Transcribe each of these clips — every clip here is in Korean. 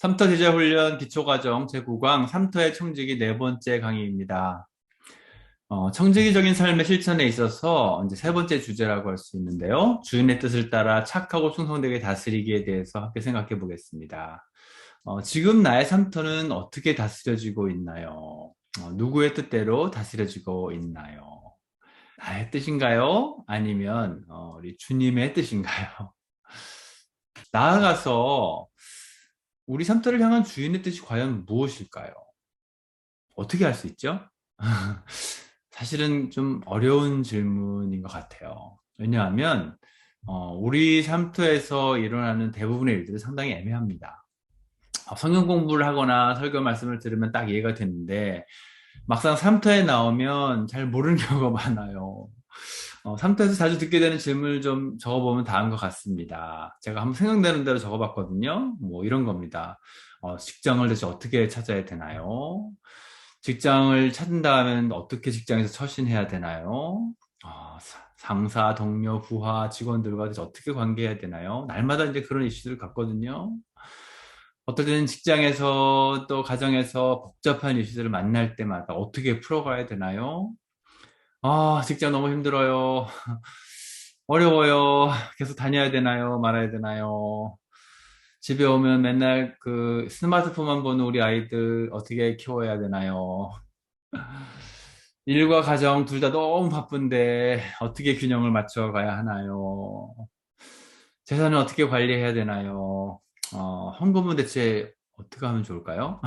삼터 제자훈련 기초과정 제9강 삼터의 청지기 네 번째 강의입니다. 청지기적인 삶의 실천에 있어서 이제 세 번째 주제라고 할 수 있는데요. 주인의 뜻을 따라 착하고 충성되게 다스리기에 대해서 함께 생각해 보겠습니다. 지금 나의 삼터는 어떻게 다스려지고 있나요? 누구의 뜻대로 다스려지고 있나요? 나의 뜻인가요? 아니면 우리 주님의 뜻인가요? 나아가서 우리 삼터를 향한 주인의 뜻이 과연 무엇일까요? 어떻게 알 수 있죠? 사실은 좀 어려운 질문인 것 같아요. 왜냐하면 우리 삼터에서 일어나는 대부분의 일들은 상당히 애매합니다. 성경 공부를 하거나 설교 말씀을 들으면 딱 이해가 되는데 막상 삼터에 나오면 잘 모르는 경우가 많아요. 삼터에서 자주 듣게 되는 질문을 좀 적어보면 다음 것 같습니다. 제가 한번 생각나는 대로 적어봤거든요. 뭐 이런 겁니다. 직장을 대체 어떻게 찾아야 되나요? 직장을 찾는다면 어떻게 직장에서 처신해야 되나요? 상사, 동료, 부하, 직원들과 대체 어떻게 관계해야 되나요? 날마다 이제 그런 이슈들을 갖거든요. 어떨 때는 직장에서 또 가정에서 복잡한 이슈들을 만날 때마다 어떻게 풀어가야 되나요? 직장 너무 힘들어요. 어려워요. 계속 다녀야 되나요? 말아야 되나요? 집에 오면 맨날 그 스마트폰만 보는 우리 아이들 어떻게 키워야 되나요? 일과 가정 둘 다 너무 바쁜데 어떻게 균형을 맞춰 가야 하나요? 재산은 어떻게 관리해야 되나요? 헌금은 대체 어떻게 하면 좋을까요?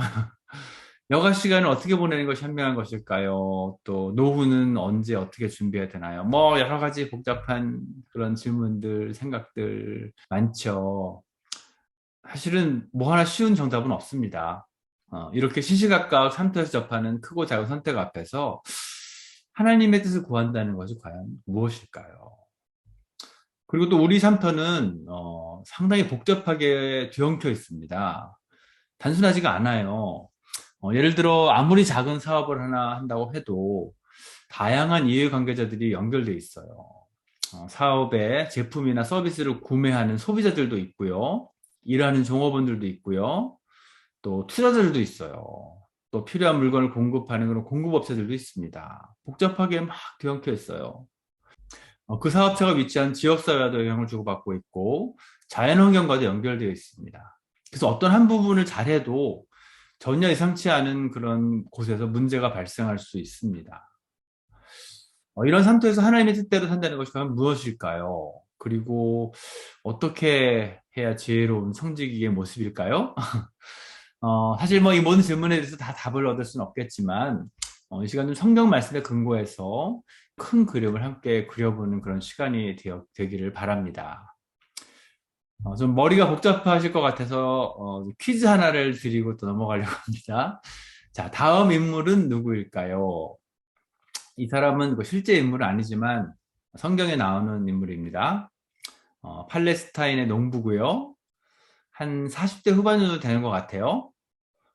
여가 시간을 어떻게 보내는 것이 현명한 것일까요? 또 노후는 언제 어떻게 준비해야 되나요? 뭐 여러 가지 복잡한 그런 질문들, 생각들 많죠. 사실은 뭐 하나 쉬운 정답은 없습니다. 이렇게 시시각각 삼터에서 접하는 크고 작은 선택 앞에서 하나님의 뜻을 구한다는 것이 과연 무엇일까요? 그리고 또 우리 삼터는 상당히 복잡하게 뒤엉켜 있습니다. 단순하지가 않아요. 예를 들어 아무리 작은 사업을 하나 한다고 해도 다양한 이해관계자들이 연결돼 있어요. 사업에 제품이나 서비스를 구매하는 소비자들도 있고요. 일하는 종업원들도 있고요. 또 투자자들도 있어요. 또 필요한 물건을 공급하는 그런 공급업체들도 있습니다. 복잡하게 막 뒤엉켜 있어요. 그 사업체가 위치한 지역사회와도 영향을 주고받고 있고 자연환경과도 연결되어 있습니다. 그래서 어떤 한 부분을 잘해도 전혀 예상치 않은 그런 곳에서 문제가 발생할 수 있습니다. 이런 상태에서 하나님의 뜻대로 산다는 것이 과연 무엇일까요? 그리고 어떻게 해야 지혜로운 성직의 모습일까요? 사실 뭐 이 모든 질문에 대해서 다 답을 얻을 수는 없겠지만, 이 시간은 성경 말씀에 근거해서 큰 그림을 함께 그려보는 그런 시간이 되기를 바랍니다. 좀 머리가 복잡하실 것 같아서 퀴즈 하나를 드리고 또 넘어가려고 합니다. 자, 다음 인물은 누구일까요? 이 사람은 그 실제 인물은 아니지만 성경에 나오는 인물입니다. 팔레스타인의 농부고요. 한 40대 후반 정도 되는 것 같아요.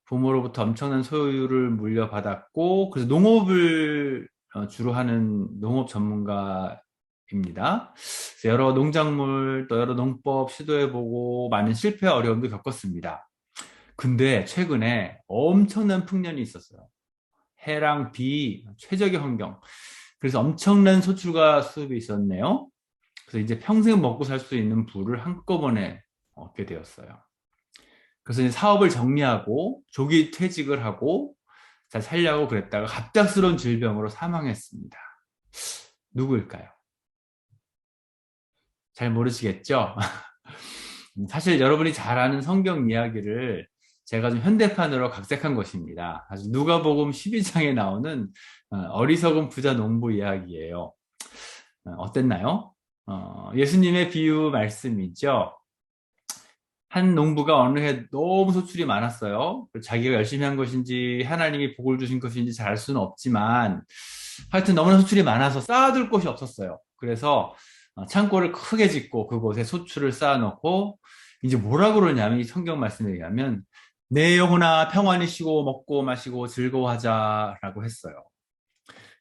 부모로부터 엄청난 소유를 물려받았고, 그래서 농업을 주로 하는 농업 전문가입니다. 그래서 여러 농작물, 또 여러 농법 시도해보고 많은 실패와 어려움도 겪었습니다. 근데 최근에 엄청난 풍년이 있었어요. 해랑 비, 최적의 환경. 그래서 엄청난 소출과 수입이 있었네요. 그래서 이제 평생 먹고 살 수 있는 부를 한꺼번에 얻게 되었어요. 그래서 이제 사업을 정리하고 조기 퇴직을 하고 잘 살려고 그랬다가 갑작스러운 질병으로 사망했습니다. 누구일까요? 잘 모르시겠죠? 사실 여러분이 잘 아는 성경 이야기를 제가 좀 현대판으로 각색한 것입니다. 아주 누가복음 12장에 나오는 어리석은 부자 농부 이야기예요. 어땠나요? 예수님의 비유 말씀이죠. 한 농부가 어느 해 너무 소출이 많았어요. 자기가 열심히 한 것인지 하나님이 복을 주신 것인지 잘 알 수는 없지만 하여튼 너무나 소출이 많아서 쌓아둘 곳이 없었어요. 그래서 창고를 크게 짓고 그곳에 소출을 쌓아놓고 이제 뭐라 그러냐면 이 성경 말씀에 의하면 내 영혼아 평안히 쉬고 먹고 마시고 즐거워하자라고 했어요.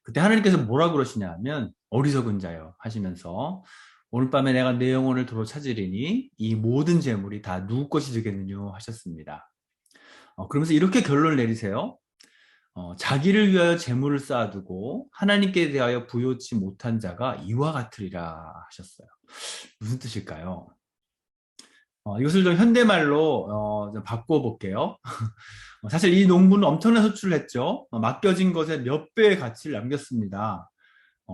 그때 하나님께서 뭐라 그러시냐면 어리석은 자여 하시면서 오늘 밤에 내가 내 영혼을 도로 찾으리니 이 모든 재물이 다 누구 것이 되겠느냐 하셨습니다. 그러면서 이렇게 결론을 내리세요. 자기를 위하여 재물을 쌓아두고 하나님께 대하여 부요치 못한 자가 이와 같으리라 하셨어요. 무슨 뜻일까요? 이것을 좀 현대말로 좀 바꿔볼게요. 사실 이 농부는 엄청난 소출을 했죠. 맡겨진 것에 몇 배의 가치를 남겼습니다.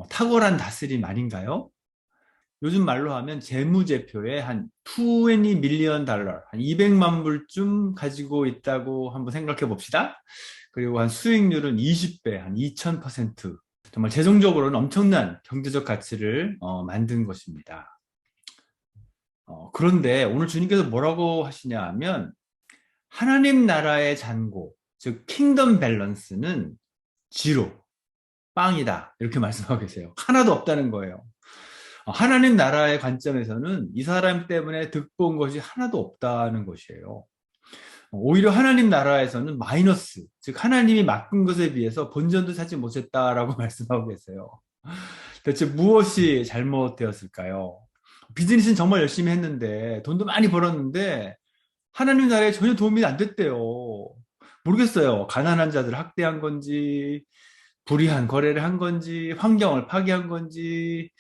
탁월한 다스림 아닌가요? 요즘 말로 하면 재무제표에 한 20 밀리언 달러, 한 200만 불쯤 가지고 있다고 한번 생각해 봅시다. 그리고 한 수익률은 20배, 한 2000%. 정말 재정적으로는 엄청난 경제적 가치를 만든 것입니다. 그런데 오늘 주님께서 뭐라고 하시냐 하면 하나님 나라의 잔고, 즉 킹덤 밸런스는 지로, 빵이다 이렇게 말씀하고 계세요. 하나도 없다는 거예요. 하나님 나라의 관점에서는 이 사람 때문에 득본 것이 하나도 없다는 것이에요. 오히려 하나님 나라에서는 마이너스, 즉 하나님이 맡긴 것에 비해서 본전도 찾지 못했다라고 말씀하고 계세요. 대체 무엇이 잘못되었을까요? 비즈니스는 정말 열심히 했는데 돈도 많이 벌었는데 하나님 나라에 전혀 도움이 안 됐대요. 모르겠어요. 가난한 자들을 학대한 건지 불이한 거래를 한 건지 환경을 파괴한 건지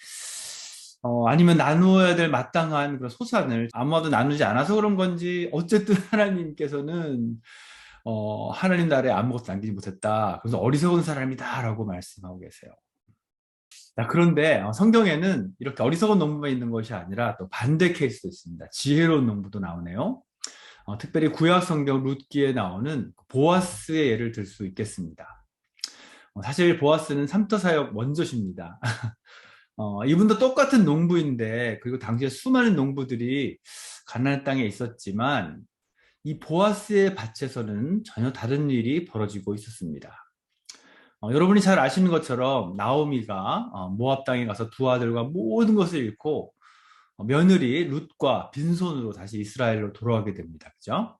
아니면 나누어야 될 마땅한 그런 소산을 아무도 나누지 않아서 그런 건지 어쨌든 하나님께서는 하나님 나라에 아무것도 남기지 못했다. 그래서 어리석은 사람이다라고 말씀하고 계세요. 자, 그런데 성경에는 이렇게 어리석은 농부만 있는 것이 아니라 또 반대 케이스도 있습니다. 지혜로운 농부도 나오네요. 특별히 구약 성경 룻기에 나오는 보아스의 예를 들 수 있겠습니다. 사실 보아스는 삼터 사역 원조십니다. 이분도 똑같은 농부인데 그리고 당시에 수많은 농부들이 가나안 땅에 있었지만 이 보아스의 밭에서는 전혀 다른 일이 벌어지고 있었습니다. 여러분이 잘 아시는 것처럼 나오미가 모압 땅에 가서 두 아들과 모든 것을 잃고 며느리 룻과 빈손으로 다시 이스라엘로 돌아가게 됩니다. 그죠?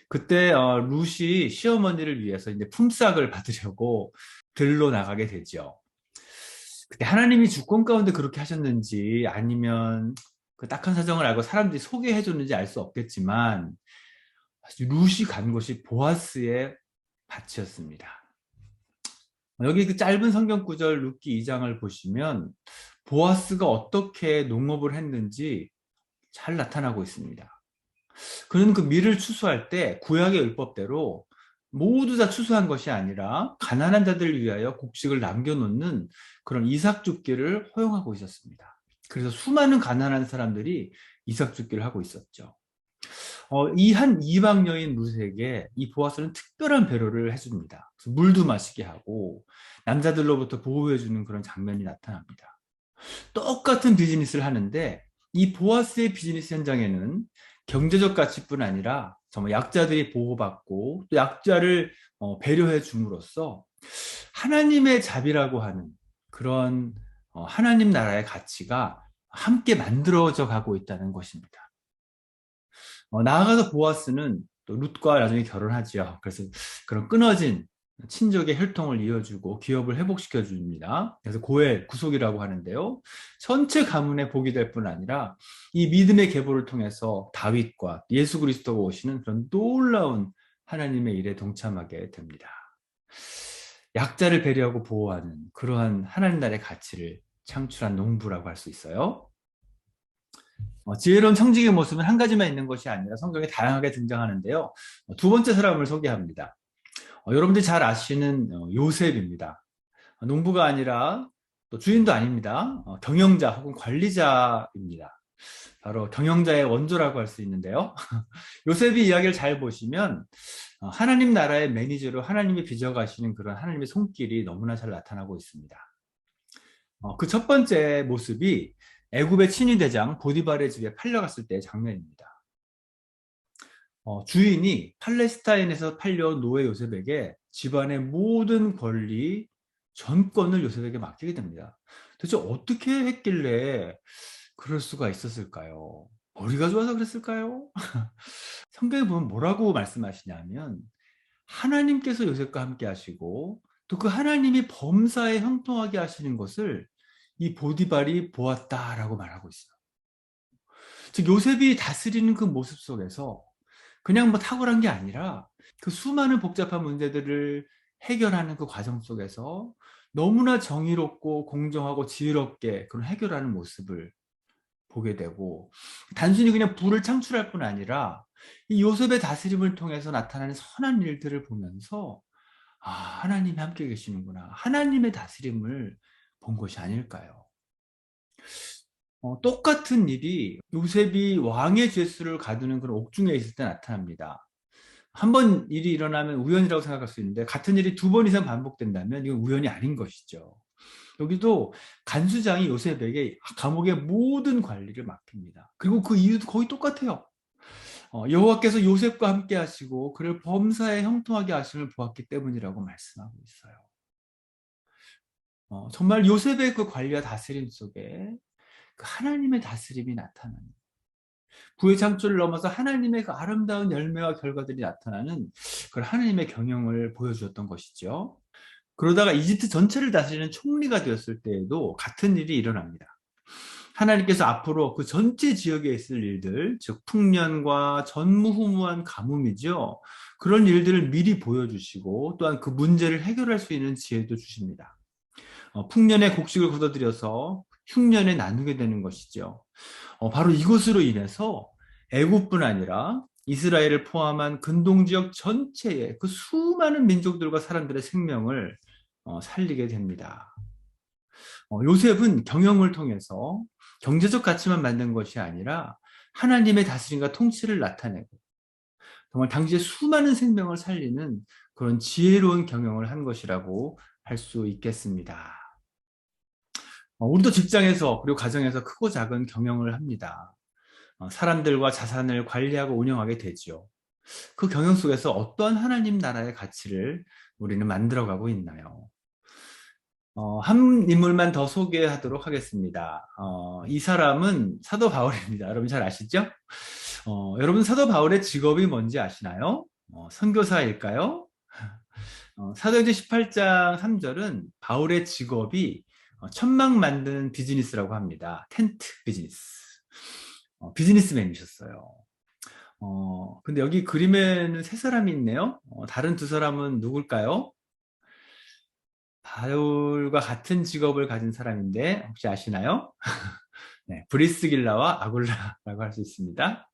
그때 룻이 시어머니를 위해서 이제 품삯을 받으려고 들로 나가게 되죠. 그때 하나님이 주권 가운데 그렇게 하셨는지 아니면 그 딱한 사정을 알고 사람들이 소개해 줬는지 알 수 없겠지만 룻이 간 곳이 보아스의 밭이었습니다. 여기 그 짧은 성경 구절 룻기 2장을 보시면 보아스가 어떻게 농업을 했는지 잘 나타나고 있습니다. 그는 그 밀을 추수할 때 구약의 율법대로 모두 다 추수한 것이 아니라 가난한 자들을 위하여 곡식을 남겨놓는 그런 이삭 줍기를 허용하고 있었습니다. 그래서 수많은 가난한 사람들이 이삭 줍기를 하고 있었죠. 이 한 이방 여인 룻에게 이 보아스는 특별한 배려를 해줍니다. 물도 마시게 하고 남자들로부터 보호해주는 그런 장면이 나타납니다. 똑같은 비즈니스를 하는데 이 보아스의 비즈니스 현장에는 경제적 가치뿐 아니라 정말 약자들이 보호받고 또 약자를 배려해 줌으로써 하나님의 자비라고 하는 그런 하나님 나라의 가치가 함께 만들어져 가고 있다는 것입니다. 나아가서 보아스는 또 룻과 나중에 결혼하지요. 그래서 그런 끊어진 친족의 혈통을 이어주고 기업을 회복시켜 줍니다. 그래서 고엘, 구속이라고 하는데요. 전체 가문의 복이 될 뿐 아니라 이 믿음의 계보를 통해서 다윗과 예수 그리스도가 오시는 그런 놀라운 하나님의 일에 동참하게 됩니다. 약자를 배려하고 보호하는 그러한 하나님 나라의 가치를 창출한 농부라고 할 수 있어요. 지혜로운 청지기의 모습은 한 가지만 있는 것이 아니라 성경에 다양하게 등장하는데요. 두 번째 사람을 소개합니다. 여러분들이 잘 아시는 요셉입니다. 농부가 아니라 또 주인도 아닙니다. 경영자 혹은 관리자입니다. 바로 경영자의 원조라고 할 수 있는데요. 요셉이 이야기를 잘 보시면 하나님 나라의 매니저로 하나님이 빚어가시는 그런 하나님의 손길이 너무나 잘 나타나고 있습니다. 그 첫 번째 모습이 애굽의 친위 대장 보디발의 집에 팔려갔을 때의 장면입니다. 주인이 팔레스타인에서 팔려온 노예 요셉에게 집안의 모든 권리, 전권을 요셉에게 맡기게 됩니다. 도대체 어떻게 했길래 그럴 수가 있었을까요? 머리가 좋아서 그랬을까요? 성경에 보면 뭐라고 말씀하시냐면 하나님께서 요셉과 함께 하시고 또 그 하나님이 범사에 형통하게 하시는 것을 이 보디발이 보았다라고 말하고 있어요. 즉 요셉이 다스리는 그 모습 속에서 그냥 뭐 탁월한 게 아니라 그 수많은 복잡한 문제들을 해결하는 그 과정 속에서 너무나 정의롭고 공정하고 지혜롭게 그런 해결하는 모습을 보게 되고, 단순히 그냥 부를 창출할 뿐 아니라 이 요셉의 다스림을 통해서 나타나는 선한 일들을 보면서 아, 하나님이 함께 계시는구나. 하나님의 다스림을 본 것이 아닐까요? 똑같은 일이 요셉이 왕의 죄수를 가두는 그런 옥중에 있을 때 나타납니다. 한 번 일이 일어나면 우연이라고 생각할 수 있는데 같은 일이 두 번 이상 반복된다면 이건 우연이 아닌 것이죠. 여기도 간수장이 요셉에게 감옥의 모든 관리를 맡깁니다. 그리고 그 이유도 거의 똑같아요. 여호와께서 요셉과 함께 하시고 그를 범사에 형통하게 하심을 보았기 때문이라고 말씀하고 있어요. 정말 요셉의 그 관리와 다스림 속에 그 하나님의 다스림이 나타나는, 부의 창조를 넘어서 하나님의 그 아름다운 열매와 결과들이 나타나는 그런 하나님의 경영을 보여주었던 것이죠. 그러다가 이집트 전체를 다스리는 총리가 되었을 때에도 같은 일이 일어납니다. 하나님께서 앞으로 그 전체 지역에 있을 일들, 즉 풍년과 전무후무한 가뭄이죠. 그런 일들을 미리 보여주시고 또한 그 문제를 해결할 수 있는 지혜도 주십니다. 풍년의 곡식을 거둬들여서 흉년에 나누게 되는 것이죠. 바로 이것으로 인해서 애굽뿐 아니라 이스라엘을 포함한 근동 지역 전체의 그 수많은 민족들과 사람들의 생명을 살리게 됩니다. 요셉은 경영을 통해서 경제적 가치만 만든 것이 아니라 하나님의 다스림과 통치를 나타내고 정말 당시에 수많은 생명을 살리는 그런 지혜로운 경영을 한 것이라고 할 수 있겠습니다. 우리도 직장에서 그리고 가정에서 크고 작은 경영을 합니다. 사람들과 자산을 관리하고 운영하게 되지요. 그 경영 속에서 어떤 하나님 나라의 가치를 우리는 만들어가고 있나요? 한 인물만 더 소개하도록 하겠습니다. 이 사람은 사도 바울입니다. 여러분 잘 아시죠? 여러분 사도 바울의 직업이 뭔지 아시나요? 선교사일까요? 사도행전 18장 3절은 바울의 직업이 천막 만드는 비즈니스라고 합니다. 텐트 비즈니스. 비즈니스맨이셨어요. 근데 여기 그림에는 세 사람이 있네요. 다른 두 사람은 누굴까요? 바울과 같은 직업을 가진 사람인데 혹시 아시나요? 네, 브리스길라와 아굴라라고 할 수 있습니다.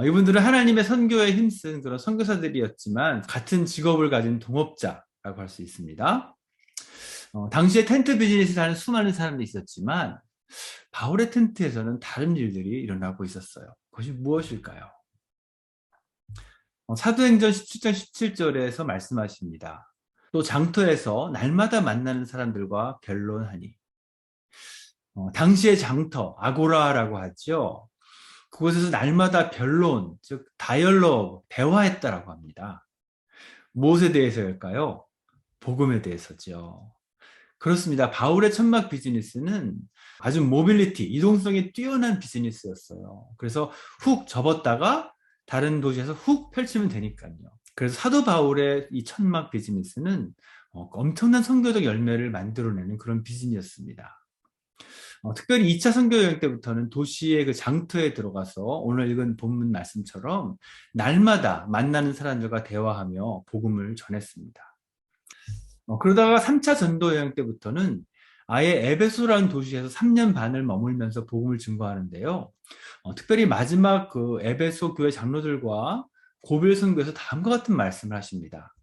이분들은 하나님의 선교에 힘쓴 그런 선교사들이었지만 같은 직업을 가진 동업자라고 할 수 있습니다. 당시에 텐트 비즈니스를 하는 수많은 사람들이 있었지만 바울의 텐트에서는 다른 일들이 일어나고 있었어요. 그것이 무엇일까요? 사도행전 17장 17절에서 말씀하십니다. 또 장터에서 날마다 만나는 사람들과 변론하니. 당시의 장터, 아고라라고 하죠. 그곳에서 날마다 변론, 즉 다이얼로그, 대화했다라고 합니다. 무엇에 대해서일까요? 복음에 대해서죠. 그렇습니다. 바울의 천막 비즈니스는 아주 모빌리티, 이동성이 뛰어난 비즈니스였어요. 그래서 훅 접었다가 다른 도시에서 훅 펼치면 되니까요. 그래서 사도 바울의 이 천막 비즈니스는 엄청난 선교적 열매를 만들어내는 그런 비즈니스였습니다. 특별히 2차 선교 여행 때부터는 도시의 그 장터에 들어가서 오늘 읽은 본문 말씀처럼 날마다 만나는 사람들과 대화하며 복음을 전했습니다. 그러다가 3차 전도 여행 때부터는 아예 에베소라는 도시에서 3년 반을 머물면서 복음을 증거하는데요. 특별히 마지막 그 에베소 교회 장로들과 고별 선교에서 다음과 같은 말씀을 하십니다.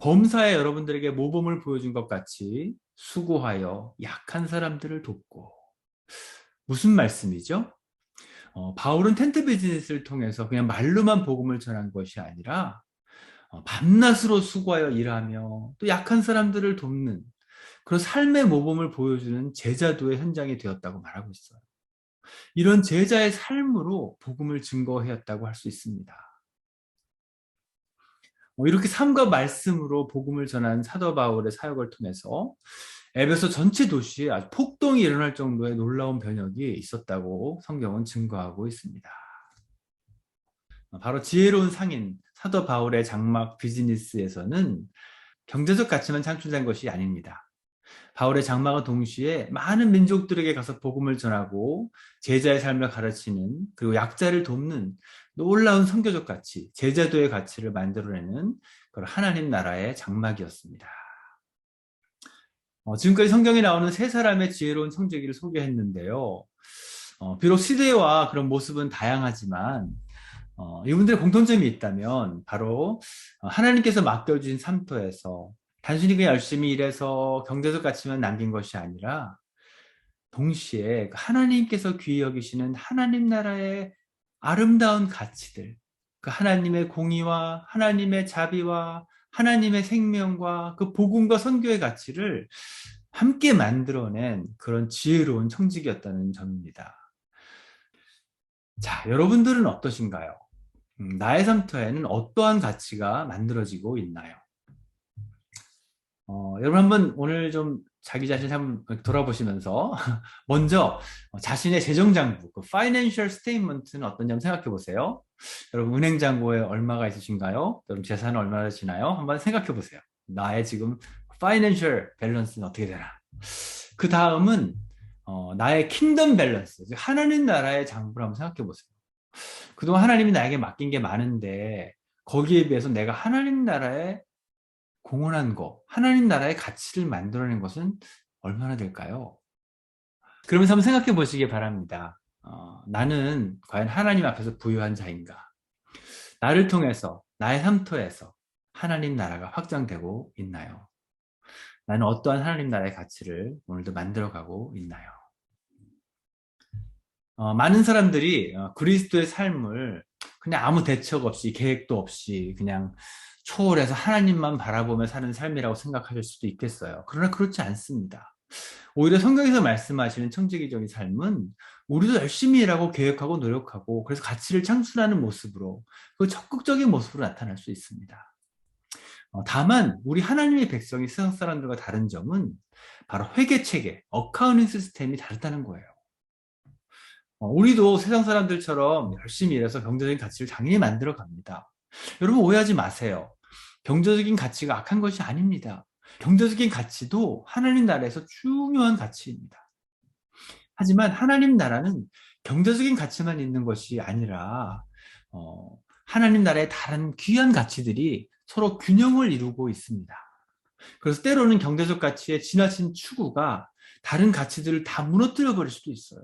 범사에 여러분들에게 모범을 보여준 것 같이 수고하여 약한 사람들을 돕고. 무슨 말씀이죠? 바울은 텐트 비즈니스를 통해서 그냥 말로만 복음을 전한 것이 아니라 밤낮으로 수고하여 일하며 또 약한 사람들을 돕는 그런 삶의 모범을 보여주는 제자도의 현장이 되었다고 말하고 있어요. 이런 제자의 삶으로 복음을 증거하였다고 할 수 있습니다. 이렇게 삶과 말씀으로 복음을 전한 사도 바울의 사역을 통해서 에베소 전체 도시에 아주 폭동이 일어날 정도의 놀라운 변혁이 있었다고 성경은 증거하고 있습니다. 바로 지혜로운 상인 사도 바울의 장막 비즈니스에서는 경제적 가치만 창출된 것이 아닙니다. 바울의 장막은 동시에 많은 민족들에게 가서 복음을 전하고 제자의 삶을 가르치는, 그리고 약자를 돕는 놀라운 선교적 가치, 제자도의 가치를 만들어내는 그런 하나님 나라의 장막이었습니다. 지금까지 성경에 나오는 세 사람의 지혜로운 청지기를 소개했는데요. 비록 시대와 그런 모습은 다양하지만 이분들의 공통점이 있다면 바로 하나님께서 맡겨주신 삶터에서 단순히 그냥 열심히 일해서 경제적 가치만 남긴 것이 아니라 동시에 하나님께서 귀히 여기시는 하나님 나라의 아름다운 가치들, 그 하나님의 공의와 하나님의 자비와 하나님의 생명과 그 복음과 선교의 가치를 함께 만들어낸 그런 지혜로운 청지기였다는 점입니다. 자, 여러분들은 어떠신가요? 나의 삶터에는 어떠한 가치가 만들어지고 있나요? 여러분 한번 오늘 좀 자기 자신 한번 돌아보시면서 먼저 자신의 재정 장부, 그 financial statement는 어떤지 생각해 보세요. 여러분 은행 잔고에 얼마가 있으신가요? 여러분 재산은 얼마나 되시나요? 한번 생각해 보세요. 나의 지금 financial balance는 어떻게 되나? 그 다음은 나의 킹덤 밸런스, 하나님 나라의 장부를 한번 생각해 보세요. 그동안 하나님이 나에게 맡긴 게 많은데 거기에 비해서 내가 하나님 나라에 공헌한 거, 하나님 나라의 가치를 만들어낸 것은 얼마나 될까요? 그러면서 한번 생각해 보시기 바랍니다. 나는 과연 하나님 앞에서 부유한 자인가? 나를 통해서, 나의 삶터에서 하나님 나라가 확장되고 있나요? 나는 어떠한 하나님 나라의 가치를 오늘도 만들어가고 있나요? 많은 사람들이 그리스도의 삶을 그냥 아무 대책 없이, 계획도 없이 그냥 초월해서 하나님만 바라보며 사는 삶이라고 생각하실 수도 있겠어요. 그러나 그렇지 않습니다. 오히려 성경에서 말씀하시는 청지기적인 삶은 우리도 열심히 일하고 계획하고 노력하고 그래서 가치를 창출하는 모습으로, 그 적극적인 모습으로 나타날 수 있습니다. 다만 우리 하나님의 백성이 세상 사람들과 다른 점은 바로 회계 체계, 어카운팅 시스템이 다르다는 거예요. 우리도 세상 사람들처럼 열심히 일해서 경제적인 가치를 당연히 만들어 갑니다. 여러분 오해하지 마세요. 경제적인 가치가 악한 것이 아닙니다. 경제적인 가치도 하나님 나라에서 중요한 가치입니다. 하지만 하나님 나라는 경제적인 가치만 있는 것이 아니라 하나님 나라의 다른 귀한 가치들이 서로 균형을 이루고 있습니다. 그래서 때로는 경제적 가치의 지나친 추구가 다른 가치들을 다 무너뜨려 버릴 수도 있어요.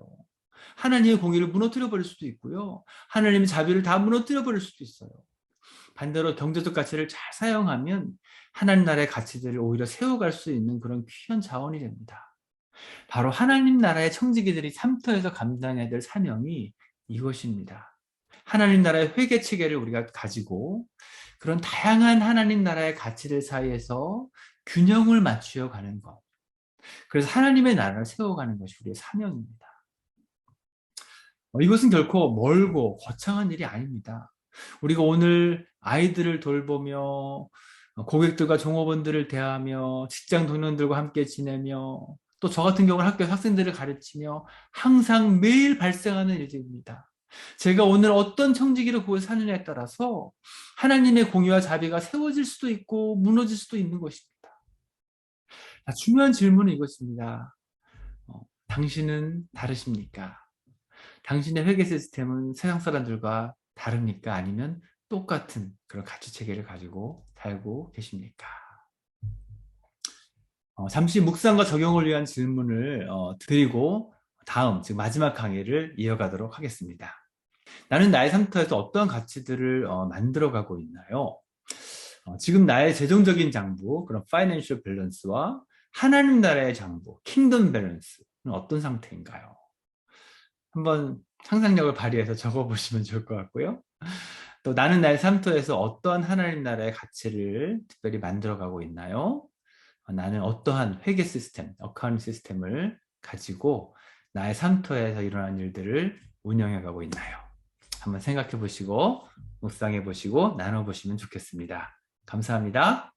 하나님의 공의를 무너뜨려 버릴 수도 있고요. 하나님의 자비를 다 무너뜨려 버릴 수도 있어요. 반대로 경제적 가치를 잘 사용하면 하나님 나라의 가치들을 오히려 세워갈 수 있는 그런 귀한 자원이 됩니다. 바로 하나님 나라의 청지기들이 삶터에서 감당해야 될 사명이 이것입니다. 하나님 나라의 회계 체계를 우리가 가지고 그런 다양한 하나님 나라의 가치들 사이에서 균형을 맞추어 가는 것. 그래서 하나님의 나라를 세워가는 것이 우리의 사명입니다. 이것은 결코 멀고 거창한 일이 아닙니다. 우리가 오늘 아이들을 돌보며 고객들과 종업원들을 대하며 직장 동료들과 함께 지내며 또 저 같은 경우는 학교 학생들을 가르치며 항상 매일 발생하는 일들입니다. 제가 오늘 어떤 청지기를 구해 사느냐에 따라서 하나님의 공의와 자비가 세워질 수도 있고 무너질 수도 있는 것입니다. 중요한 질문은 이것입니다. 당신은 다르십니까? 당신의 회계 시스템은 세상 사람들과 다릅니까? 아니면 똑같은 그런 가치 체계를 가지고 살고 계십니까? 잠시 묵상과 적용을 위한 질문을 드리고 다음, 즉 마지막 강의를 이어가도록 하겠습니다. 나는 나의 삶터에서 어떠한 가치들을 만들어가고 있나요? 지금 나의 재정적인 장부, 그런 파이낸셜 밸런스와 하나님 나라의 장부, 킹덤 밸런스는 어떤 상태인가요? 한번 상상력을 발휘해서 적어보시면 좋을 것 같고요. 또 나는 나의 삶터에서 어떠한 하나님 나라의 가치를 특별히 만들어가고 있나요? 나는 어떠한 회계 시스템, 어카운팅 시스템을 가지고 나의 삶터에서 일어난 일들을 운영해가고 있나요? 한번 생각해 보시고 묵상해 보시고 나눠 보시면 좋겠습니다. 감사합니다.